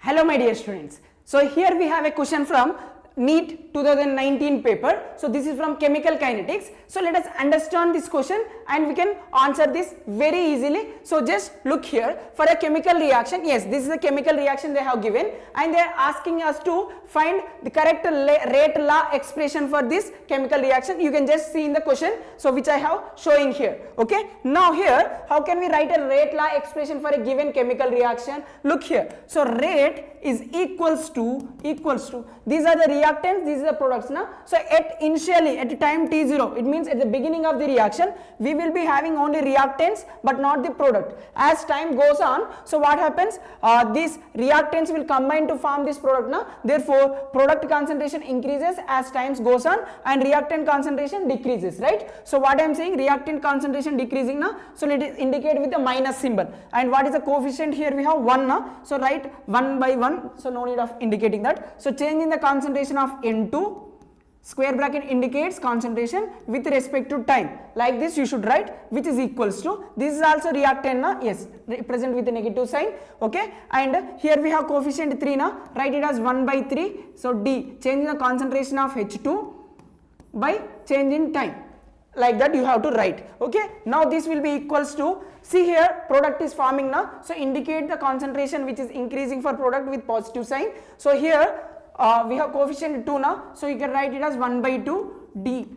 Hello my dear students. So here we have a question from NEET 2019 paper. So this is from chemical kinetics. So let us understand this question and we can answer this very easily. So just look here for a chemical reaction. Yes, this is a chemical reaction they have given and they are asking us to find the correct rate law expression for this chemical reaction. You can just see in the question, so which I have showing here. Okay. Now here, how can we write a rate law expression for a given chemical reaction? Look here. So rate is equals to these are the reactants, these are the products now. So at initially at time t0, it means at the beginning of the reaction we will be having only reactants but not the product. As time goes on, so what happens, these reactants will combine to form this product now. Therefore product concentration increases as time goes on and reactant concentration decreases, right? So what I am saying, reactant concentration decreasing now, so let it indicate with a minus symbol. And what is the coefficient here? We have 1 now, so write 1 by 1. So no need of indicating that. So change in the concentration of N2, square bracket indicates concentration with respect to time. Like this you should write, which is equals to, this is also reactant na, yes, represent with a negative sign, okay. And here we have coefficient 3 na, write it as 1 by 3. So D, change in the concentration of H2 by change in time. Like that you have to write, okay. Now this will be equals to, see here product is forming now, so indicate the concentration which is increasing for product with positive sign. So here we have coefficient 2 now, so you can write it as 1 by 2 D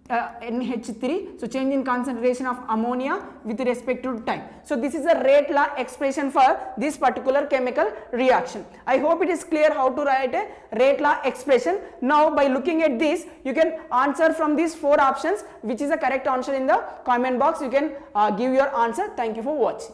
NH3, so change in concentration of ammonia with respect to time. So this is a rate law expression for this particular chemical reaction. I hope it is clear how to write a rate law expression. Now by looking at this, you can answer from these 4 options which is the correct answer in the comment box. You can give your answer. Thank you for watching.